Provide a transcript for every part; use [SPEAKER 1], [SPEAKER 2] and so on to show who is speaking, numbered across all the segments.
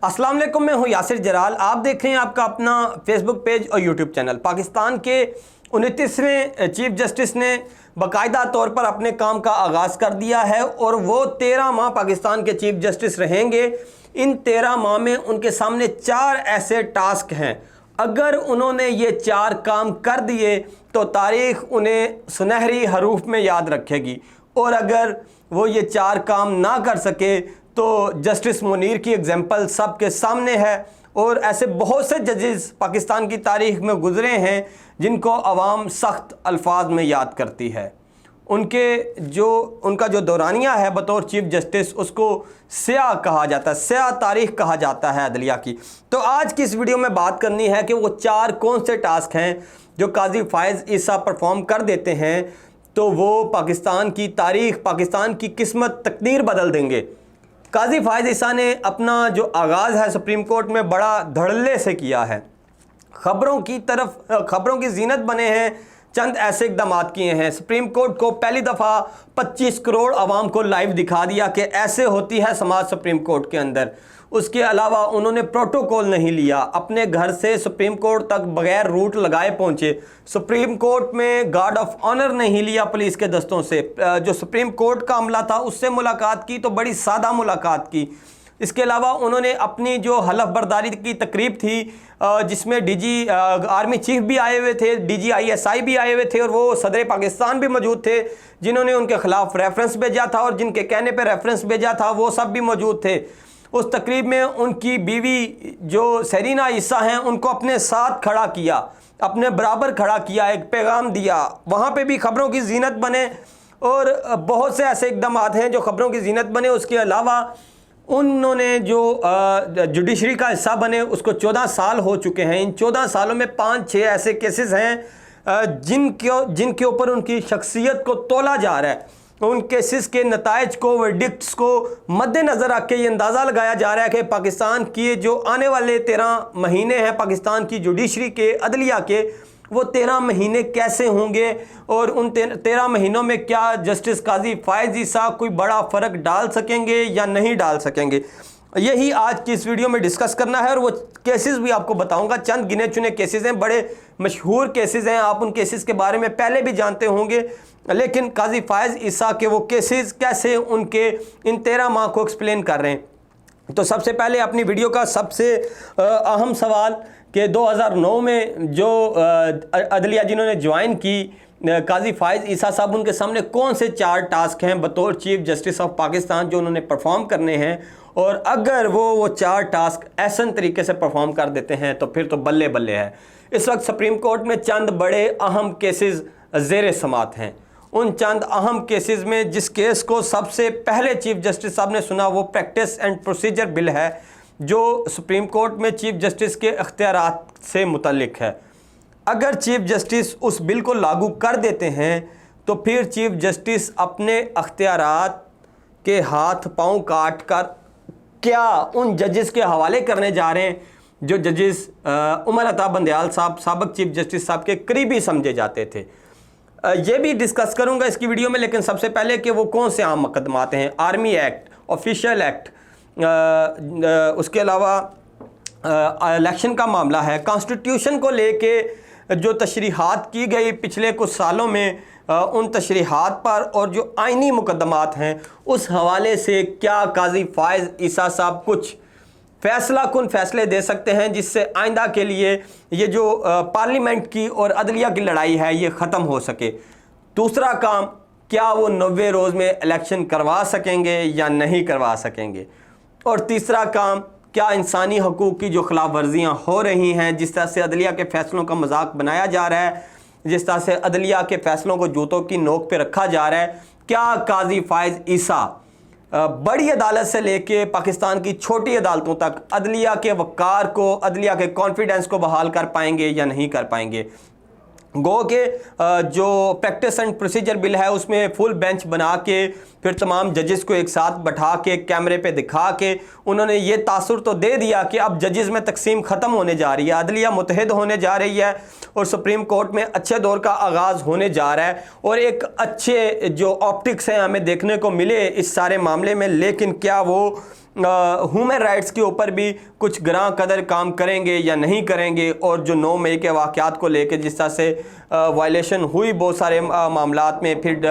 [SPEAKER 1] अस्सलाम वालेकुम, मैं हूं यासिर जलाल। आप देख रहे हैं आपका अपना फेसबुक पेज और यूट्यूब चैनल। पाकिस्तान के 29वें चीफ जस्टिस ने बाकायदा तौर पर अपने काम का आगाज़ कर दिया है और वो 13 माह पाकिस्तान के चीफ जस्टिस रहेंगे। इन 13 माह में उनके सामने 4 ऐसे टास्क हैं। अगर उन्होंने ये 4 काम कर दिए तो तारीख़ उन्हें सुनहरी हरूफ में याद रखेगी, और अगर वो ये 4 काम ना कर सके तो जस्टिस मुनीर की एग्जाम्पल सबके सामने है। और ऐसे बहुत से जजेस पाकिस्तान की तारीख़ में गुज़रे हैं जिनको अवाम सख्त अल्फाज में याद करती है। उनका जो दौरानिया है बतौर चीफ जस्टिस, उसको स्याह कहा जाता है, स्याह तारीख़ कहा जाता है अदलिया की। तो आज की इस वीडियो में बात करनी है कि वो 4 कौन से टास्क हैं जो काजी फ़ाइज़ ईसा परफॉर्म कर देते हैं तो वो पाकिस्तान की तारीख़, पाकिस्तान की किस्मत, तकदीर बदल देंगे। काजी फ़ाइज़ ईसा ने अपना जो आगाज़ है सुप्रीम कोर्ट में बड़ा धड़ल्ले से किया है। खबरों की जीनत बने हैं, चंद ऐसे इकदाम किए हैं। सुप्रीम कोर्ट को पहली दफ़ा 25 करोड़ आवाम को लाइव दिखा दिया कि ऐसे होती है समाज सुप्रीम कोर्ट के अंदर। उसके अलावा उन्होंने प्रोटोकॉल नहीं लिया, अपने घर से सुप्रीम कोर्ट तक बगैर रूट लगाए पहुंचे। सुप्रीम कोर्ट में गार्ड ऑफ ऑनर नहीं लिया पुलिस के दस्तों से। जो सुप्रीम कोर्ट का अमला था उससे मुलाकात की तो बड़ी सादा मुलाकात की। इसके अलावा उन्होंने अपनी जो हलफ बर्दारी की तकरीब थी जिसमें डीजी आर्मी चीफ भी आए हुए थे, डीजी ISI भी आए हुए थे और वो सदर पाकिस्तान भी मौजूद थे, जिन्होंने उनके ख़िलाफ़ रेफरेंस भेजा था और जिनके कहने पर रेफरेंस भेजा था वो सब भी मौजूद थे। उस तकरीब में उनकी बीवी जो सरीना ईसा हैं उनको अपने साथ खड़ा किया, अपने बराबर खड़ा किया, एक पैगाम दिया। वहाँ पे भी खबरों की जीनत बने और बहुत से ऐसे इकदाम हैं जो खबरों की जीनत बने। उसके अलावा उन्होंने जो जुडिशरी का हिस्सा बने उसको 14 साल हो चुके हैं। इन 14 सालों में 5-6 ऐसे केसेस हैं जिनके ऊपर उनकी शख्सियत को तोला जा रहा है। उन केसेस के नताइज को, वर्डिक्ट्स को मद्देनज़र रख के ये अंदाज़ा लगाया जा रहा है कि पाकिस्तान की जो आने वाले 13 महीने हैं पाकिस्तान की जुडिशरी के, अदलिया के, वो 13 महीने कैसे होंगे और उन 13 महीनों में क्या जस्टिस काजी फ़ाइज़ ईसा कोई बड़ा फ़र्क डाल सकेंगे या नहीं डाल सकेंगे, यही आज की इस वीडियो में डिस्कस करना है। और वो केसेस भी आपको बताऊंगा, चंद गिने चुने केसेस हैं, बड़े मशहूर केसेस हैं, आप उन केसेस के बारे में पहले भी जानते होंगे, लेकिन काजी फ़ाइज़ ईसा के वो केसेस कैसे उनके इन 13 माह को एक्सप्लेन कर रहे हैं। तो सबसे पहले अपनी वीडियो का सबसे अहम सवाल कि 2009 में जो अदलिया जिन्होंने ज्वाइन की, काजी फ़ाइज़ ईसा साहब, उनके सामने कौन से 4 टास्क हैं बतौर चीफ जस्टिस ऑफ पाकिस्तान जो उन्होंने परफॉर्म करने हैं, और अगर वो 4 टास्क ऐसा तरीके से परफॉर्म कर देते हैं तो फिर तो बल्ले बल्ले है। इस वक्त सुप्रीम कोर्ट में चंद बड़े अहम केसेस ज़ेर समात हैं। उन चंद अहम केसेस में जिस केस को सबसे पहले चीफ जस्टिस साहब ने सुना वो प्रैक्टिस एंड प्रोसीजर बिल है जो सुप्रीम कोर्ट में चीफ जस्टिस के अख्तियारात से मुतल्लिक है। अगर चीफ जस्टिस उस बिल को लागू कर देते हैं तो फिर चीफ जस्टिस अपने अख्तियारात के हाथ पांव काट कर क्या उन जजेस के हवाले करने जा रहे हैं जो जजेस उमर अता बंदयाल साहब, साबिक चीफ जस्टिस साहब के करीबी समझे जाते थे। ये भी डिस्कस करूंगा इसकी वीडियो में, लेकिन सबसे पहले कि वो कौन से आम मुकदमात हैं। आर्मी एक्ट, ऑफिशियल एक्ट, उसके अलावा इलेक्शन का मामला है, कॉन्स्टिट्यूशन को लेके जो तशरीहात की गई पिछले कुछ सालों में, उन तशरीहात पर और जो आइनी मुकदमात हैं उस हवाले से क्या काजी फ़ाइज़ ईसा साहब कुछ फैसला कुन फैसले दे सकते हैं जिससे आइंदा के लिए ये जो पार्लियामेंट की और अदलिया की लड़ाई है ये ख़त्म हो सके। दूसरा काम, क्या वो 90 रोज़ में इलेक्शन करवा सकेंगे या नहीं करवा सकेंगे। और तीसरा काम, क्या इंसानी हकूक़ की जो खिलाफ वर्जियाँ हो रही हैं, जिस तरह से अदलिया के फ़ैसलों का मजाक बनाया जा रहा है, जिस तरह से अदलिया के फ़ैसलों को जूतों की नोक पे रखा जा रहा है, क्या काजी फ़ाइज़ ईसा बड़ी अदालत से लेके पाकिस्तान की छोटी अदालतों तक अदलिया के वक़ार को, अदलिया के कॉन्फिडेंस को बहाल कर पाएंगे या नहीं कर पाएंगे। गो के जो प्रैक्टिस एंड प्रोसीजर बिल है उसमें फुल बेंच बना के फिर तमाम जजेस को एक साथ बैठा के कैमरे पे दिखा के उन्होंने ये तासुर तो दे दिया कि अब जजेस में तकसीम ख़त्म होने जा रही है, अदलिया मुतहद होने जा रही है और सुप्रीम कोर्ट में अच्छे दौर का आगाज़ होने जा रहा है और एक अच्छे जो ऑप्टिक्स हैं हमें देखने को मिले इस सारे मामले में। लेकिन क्या वो ह्यूमन राइट्स के ऊपर भी कुछ ग्रां कदर काम करेंगे या नहीं करेंगे, और जो 9 मई के वाक़यात को लेकर जिस तरह से वायलेशन हुई बहुत सारे मामलात में, फिर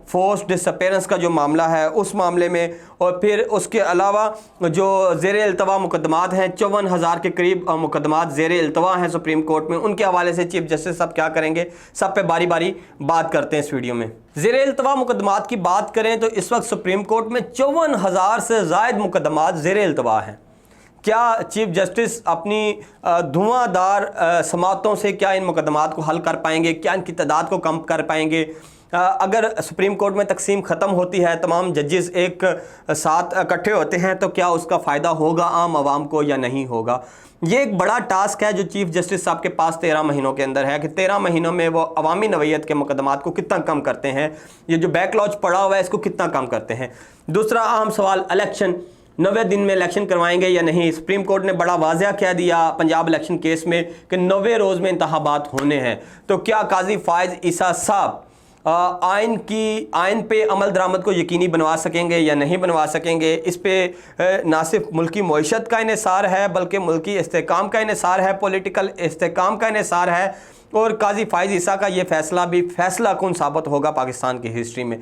[SPEAKER 1] फोर्स डिसअपेरेंस का जो मामला है उस मामले में, और फिर उसके अलावा जो ज़ेर इल्तवा मुकदमात हैं 54,000 के करीब मुकदमात ज़ेर इल्तवा हैं सुप्रीम कोर्ट में, उनके हवाले से चीफ जस्टिस साहब क्या करेंगे, सब पे बारी बारी बात करते हैं इस वीडियो में। ज़ेर इल्तवा मुकदमात की बात करें तो इस वक्त सुप्रीम कोर्ट में 54,000 से ज़ायद मुकदमात ज़ेर इल्तवा हैं। क्या चीफ जस्टिस अपनी धुआंधार समातों से क्या इन मुकदमात को हल कर पाएंगे, क्या इनकी तादाद को कम कर पाएंगे? अगर सुप्रीम कोर्ट में तकसीम ख़त्म होती है, तमाम जजेस एक साथ इकट्ठे होते हैं, तो क्या उसका फ़ायदा होगा आम आवाम को या नहीं होगा? ये एक बड़ा टास्क है जो चीफ जस्टिस साहब के पास 13 महीनों के अंदर है कि 13 महीनों में वो अवामी नवैयत के मुकदमात को कितना कम करते हैं, ये जो बैकलॉज पड़ा हुआ है इसको कितना कम करते हैं। दूसरा अहम सवाल, इलेक्शन 90 दिन में इलेक्शन करवाएंगे या नहीं? सुप्रीम कोर्ट ने बड़ा वाज़ह कह दिया पंजाब इलेक्शन केस में कि 90 रोज़ में इंतखाबात होने हैं। तो क्या काजी फ़ाइज़ ईसा साहब आइन पे अमल दरामद को यकीनी बनवा सकेंगे या नहीं बनवा सकेंगे? इस पे ना सिर्फ मुल्की मईशत का इन्हिसार है बल्कि मुल्की इस्तेहकाम का इन्हिसार है, पॉलिटिकल इस्तेहकाम का इन्हिसार है, और काजी फ़ाइज़ ईसा का ये फ़ैसला भी फ़ैसला कौन साबित होगा पाकिस्तान की हिस्ट्री में।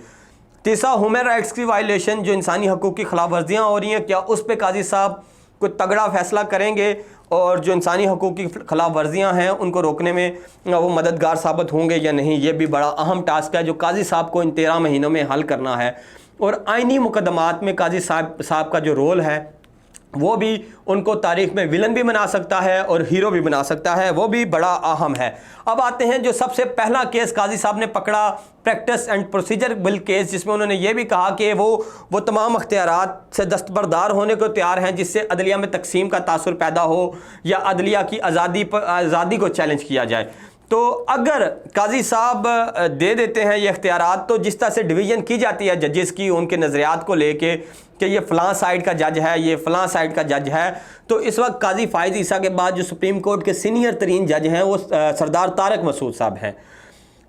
[SPEAKER 1] तीसरा, ह्यूमन राइट्स की वायलेशन, जो इंसानी हकूक़ की खिलाफ वर्जियाँ हो रही हैं, क्या उस पर काजी साहब कोई तगड़ा फ़ैसला करेंगे और जो इंसानी हकूक़ की खिलाफ वर्जियाँ हैं उनको रोकने में वो मददगार साबित होंगे या नहीं? ये भी बड़ा अहम टास्क है जो काजी साहब को इन 13 महीनों में हल करना है। और आइनी मुकदमात में काजी साहब का जो रोल है वो भी उनको तारीख में विलन भी बना सकता है और हीरो भी बना सकता है, वो भी बड़ा अहम है। अब आते हैं जो सबसे पहला केस काजी साहब ने पकड़ा, practice and procedure bill case, जिसमें उन्होंने ये भी कहा कि वो तमाम अख्तियारात से दस्तबरदार होने को तैयार हैं जिससे अदलिया में तकसीम का तासुर पैदा हो या अदलिया की आज़ादी को चैलेंज किया जाए। तो अगर काजी साहब दे देते हैं ये इख्तियारात, तो जिस तरह से डिवीज़न की जाती है जजेस की उनके नज़रियात को लेके कि ये फ़लाँ साइड का जज है, ये फ़लाँ साइड का जज है, तो इस वक्त काजी फ़ाइज़ ईसा के बाद जो सुप्रीम कोर्ट के सीनियर तरीन जज हैं वो सरदार तारक मसूद साहब हैं।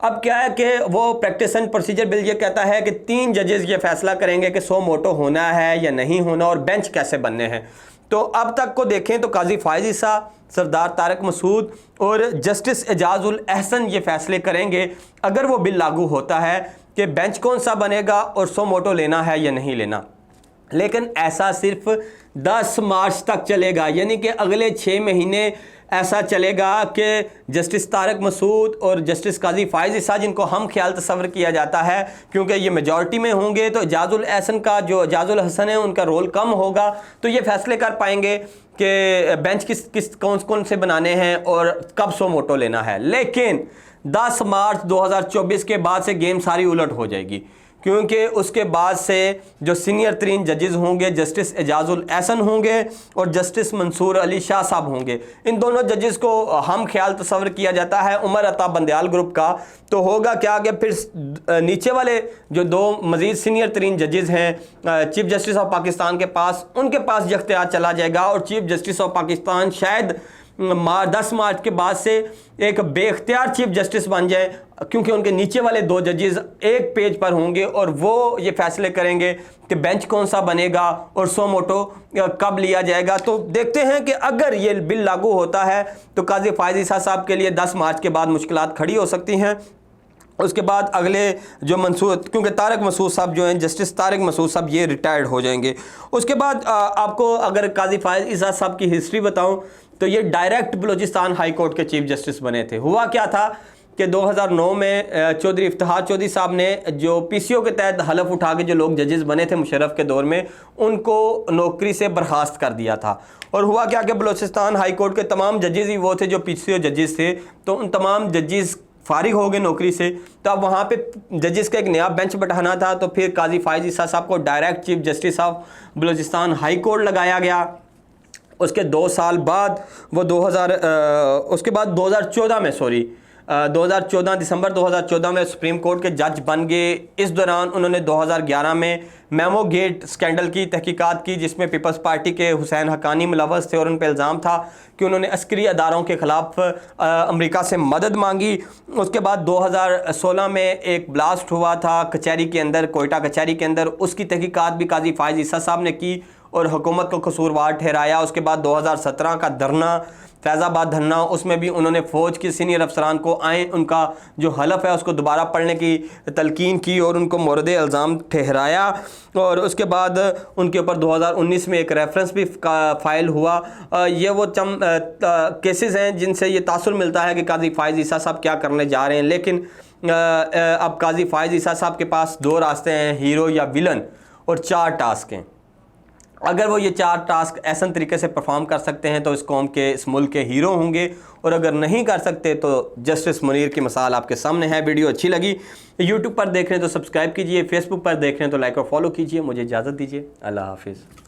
[SPEAKER 1] अब क्या है कि वो प्रैक्टिस एंड प्रोसीजर बिल ये कहता है कि 3 जजेस ये फैसला करेंगे कि सो मोटो होना है या नहीं होना और बेंच कैसे बनने हैं। तो अब तक को देखें तो काजी फ़ाइज़ ईसा, सरदार तारक मसूद और जस्टिस एजाजुल अहसन ये फैसले करेंगे अगर वो बिल लागू होता है कि बेंच कौन सा बनेगा और सो मोटो लेना है या नहीं लेना। लेकिन ऐसा सिर्फ 10 मार्च तक चलेगा, यानी कि अगले 6 महीने ऐसा चलेगा कि जस्टिस तारक मसूद और जस्टिस काजी फ़ाइज़ ईसा, जिनको हम ख्याल तस्वर किया जाता है क्योंकि ये मेजॉरिटी में होंगे, तो एजाजुल अहसन का जो एजाजुल हसन है उनका रोल कम होगा, तो ये फैसले कर पाएंगे कि बेंच किस कौन से बनाने हैं और कब सो मोटो लेना है। लेकिन 10 मार्च 2024 के बाद से गेम सारी उलट हो जाएगी, क्योंकि उसके बाद से जो सीनियर तरीन जजेस होंगे जस्टिस एजाजुल अहसन होंगे और जस्टिस मंसूर अली शाह साहब होंगे। इन दोनों जजेस को हम ख्याल तस्वर किया जाता है उमर अता बंदयाल ग्रुप का। तो होगा क्या कि फिर नीचे वाले जो 2 मज़ीद सीनियर तरीन जजेस हैं चीफ जस्टिस ऑफ पाकिस्तान के पास, उनके पास ये इख्तियार चला जाएगा और चीफ जस्टिस ऑफ पाकिस्तान शायद 10 मार्च के बाद से एक बेख्तियार चीफ जस्टिस बन जाए, क्योंकि उनके नीचे वाले 2 जजेस एक पेज पर होंगे और वो ये फैसले करेंगे कि बेंच कौन सा बनेगा और सो मोटो कब लिया जाएगा। तो देखते हैं कि अगर ये बिल लागू होता है तो काजी फ़ाइज़ ईसा साहब के लिए 10 मार्च के बाद मुश्किलात खड़ी हो सकती हैं। उसके बाद अगले जो मंसूर, क्योंकि तारक मसूद साहब जो हैं जस्टिस तारक मसूद साहब ये रिटायर्ड हो जाएंगे। उसके बाद आपको अगर काजी फ़ाइज़ ईसा साहब की हिस्ट्री बताऊं तो ये डायरेक्ट बलूचिस्तान हाई कोर्ट के चीफ जस्टिस बने थे। हुआ क्या था कि 2009 में चौधरी इफ्तिखार चौधरी साहब ने जो पीसीओ के तहत हलफ उठा के जो लोग जजेस बने थे मुशर्रफ के दौर में, उनको नौकरी से बर्खास्त कर दिया था। और हुआ क्या कि बलूचिस्तान हाई कोर्ट के तमाम जजेस ही वो थे जो पीसीओ जजेस थे, तो उन तमाम जजेस फारिग हो गए नौकरी से। तो अब वहाँ पे जजेस का एक नया बेंच बैठाना था, तो फिर काजी फ़ाइज़ ईसा साहब को direct chief justice of Balochistan high court लगाया गया। उसके 2 साल बाद वो 2014 दिसंबर 2014 में सुप्रीम कोर्ट के जज बन गए। इस दौरान उन्होंने 2011 में मेमो गेट स्कैंडल की तहकीकात की, जिसमें पीपल्स पार्टी के हुसैन हक्कानी मुलव्वस थे और उन पर इल्ज़ाम था कि उन्होंने अस्करी अदारों के ख़िलाफ़ अमेरिका से मदद मांगी। उसके बाद 2016 में एक ब्लास्ट हुआ था कचहरी के अंदर, कोयटा कचहरी के अंदर, उसकी तहकीकात भी काजी फ़ाइज़ ईसा साहब ने की और हुकूमत को कसूरवार ठहराया। उसके बाद 2017 का धरना, फैज़ाबाद धरना, उसमें भी उन्होंने फ़ौज के सीनियर अफसरान को उनका जो हलफ है उसको दोबारा पढ़ने की तलकीन की और उनको मोरद इल्ज़ाम ठहराया। और उसके बाद उनके ऊपर 2019 में एक रेफरेंस भी फ़ाइल हुआ। ये वो चंद केसेस हैं जिनसे ये तासुर मिलता है कि काजी फ़ाइज़ ईसा साहब क्या करने जा रहे हैं। लेकिन अब काजी फ़ाइज़ ईसा साहब के पास 2 रास्ते हैं, हीरो या विलन, और 4 टास्क हैं। अगर वो ये 4 टास्क ऐसा तरीके से परफॉर्म कर सकते हैं तो इस कौम के, इस मुल्क के हीरो होंगे, और अगर नहीं कर सकते तो जस्टिस मुनीर की मिसाल आपके सामने है। वीडियो अच्छी लगी, यूट्यूब पर देख रहे हैं तो सब्सक्राइब कीजिए, फेसबुक पर देख रहे हैं तो लाइक और फॉलो कीजिए। मुझे इजाज़त दीजिए, अल्लाह हाफिज़।